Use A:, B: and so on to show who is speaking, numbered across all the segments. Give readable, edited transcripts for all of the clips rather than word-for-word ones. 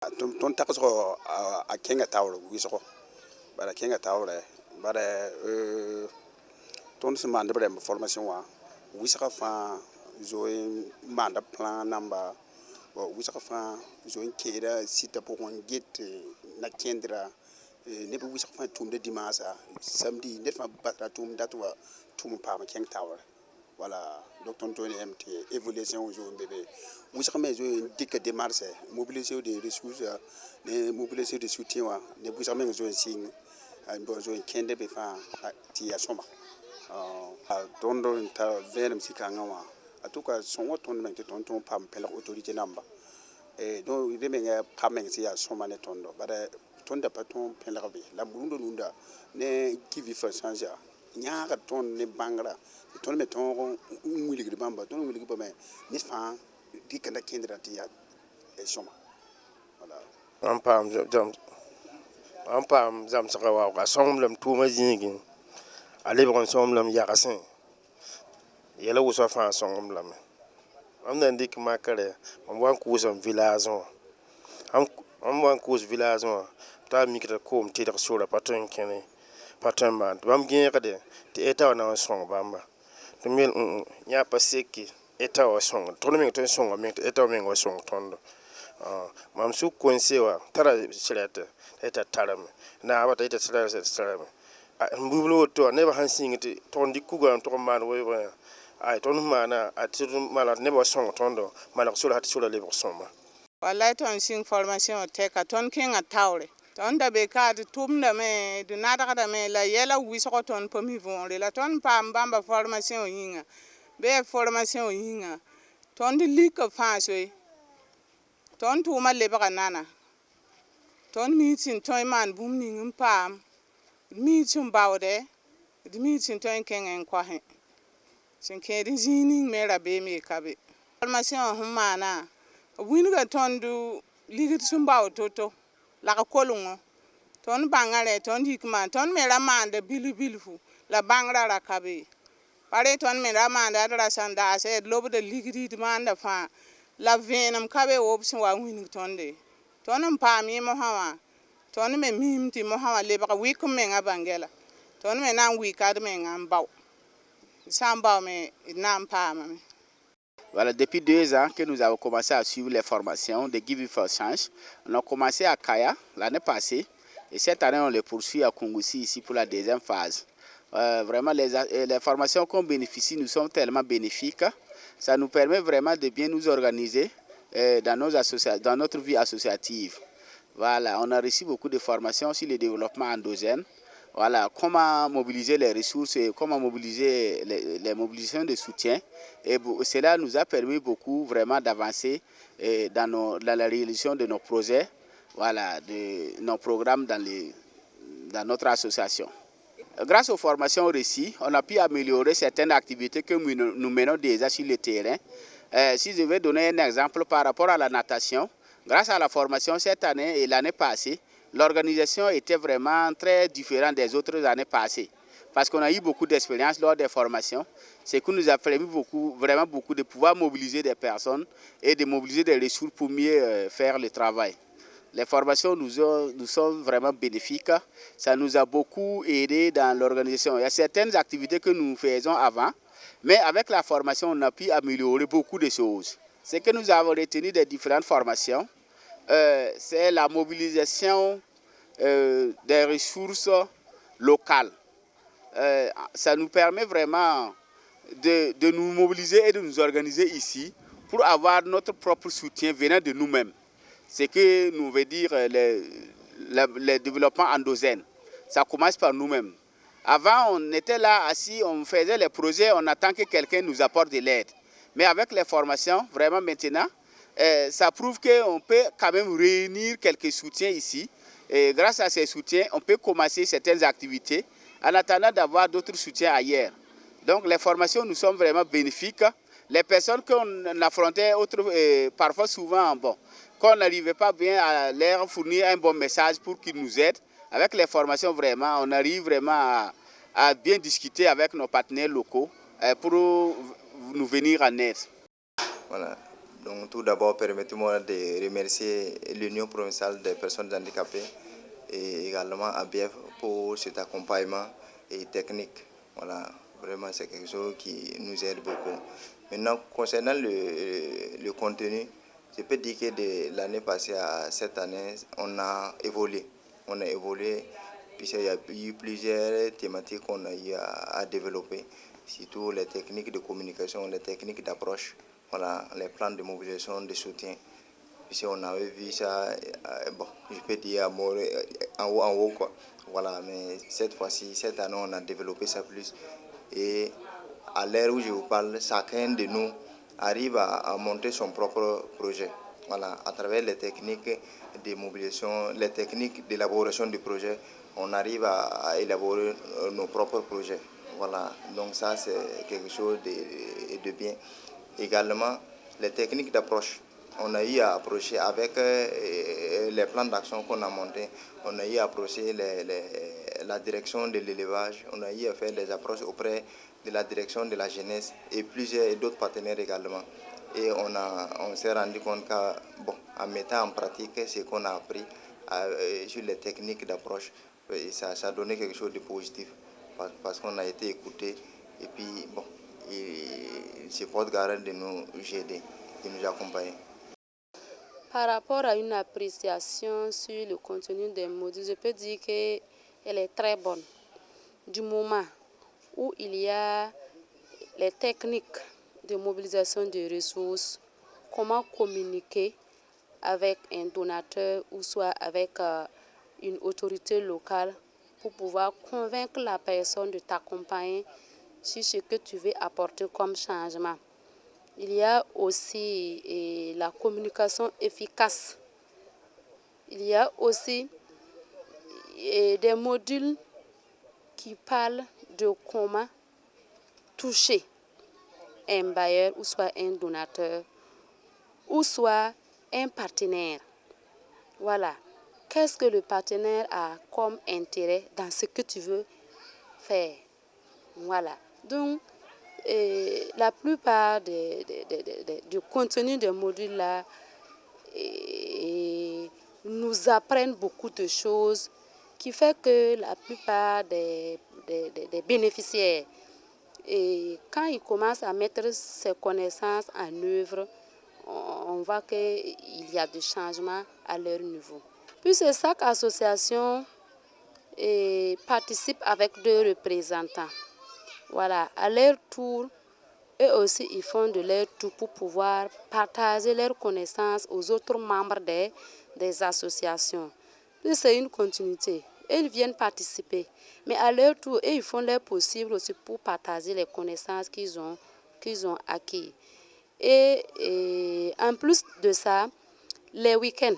A: Ton taxo a kenga tawro wiso bara kenga tawre bara ton se mande bare formation wa wisaka fa zoin manda plan number wisaka fa zoin kera sita pour on get na kendra ne bu wisaka fa tum de dimasa samedi net fa batra tum datwa tum pa ma kenga tawre voilà donc ton MT évolution aujourd'hui bébé vous savez je dis que démarche mobiliser des ressources les mobiliser des soutiens ne vous savez je signe un besoin kende be fa ti asoma tondo ta verem sikanga wa atuka songo tondo men ton pam pela autorité namba et donc il me pam men si asoma ne tondo bare tonda paton pela be la burundo nunda ne qui vit fa changer nyaaka ton ne bangra ton me ton nguli de bamba ton nguli ba me ni fa di kanda kendra ti ya e soma voilà
B: am pam jam saka wa ka somlem tuma zingi ale bon somlem yakasin yela wo so fa somlem am nan dik makare am wan ko som village am wan ko village ta mikra ko m tidar sura patun kene patun man bam gien kade ti eta na song bamba to mil nya paseki eta o song to mi to song mi eta mi ngo song tondo mam su konsewa tara silete eta taram na abata eta silete mbulo to ne ba hansin ti ton di kuga to man we ay ton mana ati mala ne ba song tondo mala sura hat sura le ba soma
C: wallahi ton sing formation te ka ton kinga tawre ton da be ka tum da me du na da me la yela wiso ton po mi von la ton pam bamba formation yinga be formation yinga ton di lik fa so ton tu ma le ba nana ton meeting ton man bum ni pam meeting bawde di meeting ton kengen kwa he sin ke di zini mera be me kabe formation humana winga ton du ligit sumbaw toto la ka kolungo ton bangare ton dikman ton mera mande bilfu la bangra ra kabe pare ton mera mande adra sanda se lobo de ligidi demanda fa la venam kabe option wa wini ton de ton pa mi mo hawa ton me mimti mo hawa le ba wi kum me ngabangela ton me nan wi kad me ngambao samba me nan pa me.
D: Voilà, depuis 2 ans que nous avons commencé à suivre les formations de Give for Change. On a commencé à Kaya l'année passée et cette année on les poursuit à Kungusi ici pour la deuxième phase. Vraiment les formations qu'on bénéficie nous sont tellement bénéfiques. Ça nous permet vraiment de bien nous organiser dans notre vie associative. Voilà, on a reçu beaucoup de formations sur le développement endogène. Voilà, comment mobiliser les ressources et comment mobiliser les mobilisations de soutien. Et cela nous a permis beaucoup vraiment d'avancer dans la réalisation de nos projets, voilà, de nos programmes dans notre association. Grâce aux formations réussies, on a pu améliorer certaines activités que nous menons déjà sur le terrain. Si je vais donner un exemple par rapport à la natation, grâce à la formation cette année et l'année passée, l'organisation était vraiment très différente des autres années passées. Parce qu'on a eu beaucoup d'expérience lors des formations. C'est que nous a permis vraiment beaucoup de pouvoir mobiliser des personnes et de mobiliser des ressources pour mieux faire le travail. Les formations nous sont vraiment bénéfiques. Ça nous a beaucoup aidé dans l'organisation. Il y a certaines activités que nous faisons avant, mais avec la formation, on a pu améliorer beaucoup de choses. Ce que nous avons retenu des différentes formations, c'est la mobilisation des ressources locales. Ça nous permet vraiment de nous mobiliser et de nous organiser ici pour avoir notre propre soutien venant de nous-mêmes. Ce que nous veut dire le développement endogène. Ça commence par nous-mêmes. Avant, on était là assis, on faisait les projets, on attend que quelqu'un nous apporte de l'aide. Mais avec les formations, vraiment maintenant, ça prouve qu'on peut quand même réunir quelques soutiens ici. Et grâce à ces soutiens, on peut commencer certaines activités en attendant d'avoir d'autres soutiens ailleurs. Donc les formations nous sont vraiment bénéfiques. Les personnes qu'on affrontait parfois souvent, qu'on n'arrivait pas bien à leur fournir un bon message pour qu'ils nous aident, avec les formations vraiment, on arrive vraiment à bien discuter avec nos partenaires locaux pour nous venir en aide.
E: Voilà. Donc tout d'abord, permettez-moi de remercier l'Union provinciale des personnes handicapées et également ABF pour cet accompagnement et technique. Voilà, vraiment c'est quelque chose qui nous aide beaucoup. Maintenant, concernant le contenu, je peux dire que de l'année passée à cette année, on a évolué. On a évolué puisqu'il y a eu plusieurs thématiques qu'on a eu à développer, surtout les techniques de communication, les techniques d'approche, voilà, les plans de mobilisation, de soutien. Puisqu'on avait vu ça, bon, je peux dire en haut, quoi. Voilà, mais cette fois-ci, cette année, on a développé ça plus. Et à l'heure où je vous parle, chacun de nous arrive à monter son propre projet. Voilà, à travers les techniques de mobilisation, les techniques d'élaboration du projet, on arrive à élaborer nos propres projets. Voilà, donc ça c'est quelque chose de bien. Également, les techniques d'approche. On a eu à approcher avec les plans d'action qu'on a montés, on a eu à approcher la direction de l'élevage, on a eu à faire des approches auprès de la direction de la jeunesse et plusieurs d'autres partenaires également. Et on s'est rendu compte qu'en mettant en pratique ce qu'on a appris sur les techniques d'approche, ça a donné quelque chose de positif parce qu'on a été écouté et puis bon, il se porte garant de nous aider, de nous accompagner.
F: Par rapport à une appréciation sur le contenu des modules, je peux dire qu'elle est très bonne. Du moment où il y a les techniques de mobilisation des ressources, comment communiquer avec un donateur ou soit avec une autorité locale pour pouvoir convaincre la personne de t'accompagner sur ce que tu veux apporter comme changement. Il y a aussi la communication efficace. Il y a aussi des modules qui parlent de comment toucher un bailleur ou soit un donateur ou soit un partenaire. Voilà. Qu'est-ce que le partenaire a comme intérêt dans ce que tu veux faire? Voilà. Donc, la plupart du contenu des modules là nous apprennent beaucoup de choses qui fait que la plupart des bénéficiaires, quand ils commencent à mettre ces connaissances en œuvre, on voit qu'il y a des changements à leur niveau. Puis chaque association participe avec 2 représentants. Voilà, à leur tour, eux aussi, ils font de leur tour pour pouvoir partager leurs connaissances aux autres membres des associations. Puis c'est une continuité. Ils viennent participer, mais à leur tour, ils font leur possible aussi pour partager les connaissances qu'ils ont acquises. Et en plus de ça, les week-ends,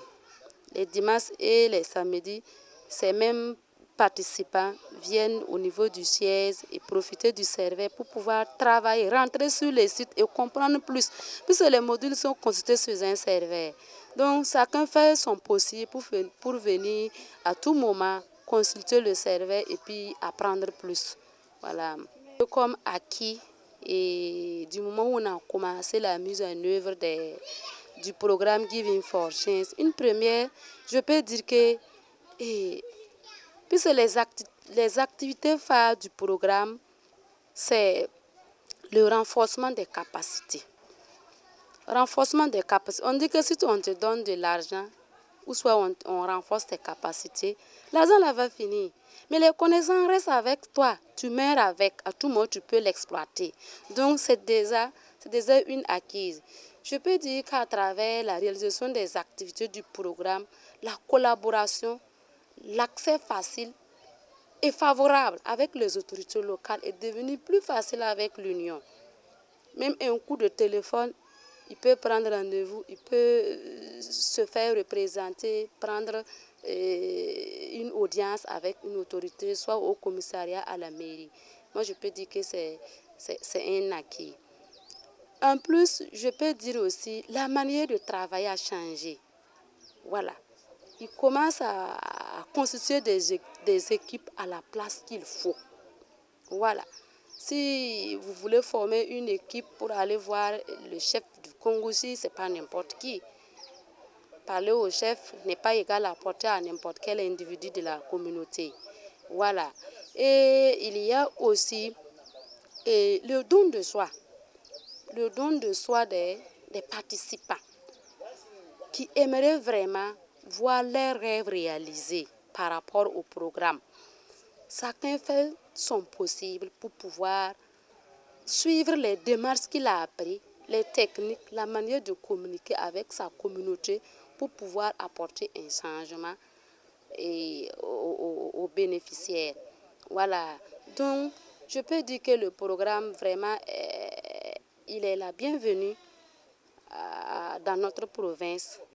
F: les dimanches et les samedis, ces mêmes participants viennent au niveau du siège et profiter du serveur pour pouvoir travailler, rentrer sur les sites et comprendre plus, puisque les modules sont constitués sur un serveur. Donc chacun fait son possible pour venir à tout moment consulter le serveur et puis apprendre plus. Voilà. Comme acquis, et du moment où on a commencé la mise en œuvre du programme Giving for Change, une première, je peux dire que puisque les activités phares du programme, c'est le renforcement des capacités. Renforcement des capacités. On dit que si on te donne de l'argent, ou soit on renforce tes capacités, l'argent là va finir. Mais les connaissances restent avec toi. Tu meurs avec. À tout moment, tu peux l'exploiter. Donc, c'est déjà une acquise. Je peux dire qu'à travers la réalisation des activités du programme, la collaboration, l'accès facile et favorable avec les autorités locales est devenu plus facile avec l'Union. Même un coup de téléphone, il peut prendre rendez-vous, il peut se faire représenter, prendre une audience avec une autorité, soit au commissariat, à la mairie. Moi, je peux dire que c'est un acquis. En plus, je peux dire aussi, la manière de travailler a changé. Voilà. Il commence à constituer des équipes à la place qu'il faut. Voilà. Si vous voulez former une équipe pour aller voir le chef du Kongoussi, ce n'est pas n'importe qui. Parler au chef n'est pas égal à porter à n'importe quel individu de la communauté. Voilà. Et il y a aussi le don de soi. Le don de soi des participants qui aimeraient vraiment voir leurs rêves réalisés par rapport au programme. Chacun fait son possible pour pouvoir suivre les démarches qu'il a apprises, les techniques, la manière de communiquer avec sa communauté pour pouvoir apporter un changement aux bénéficiaires. Voilà. Donc, je peux dire que le programme, vraiment, il est la bienvenue dans notre province.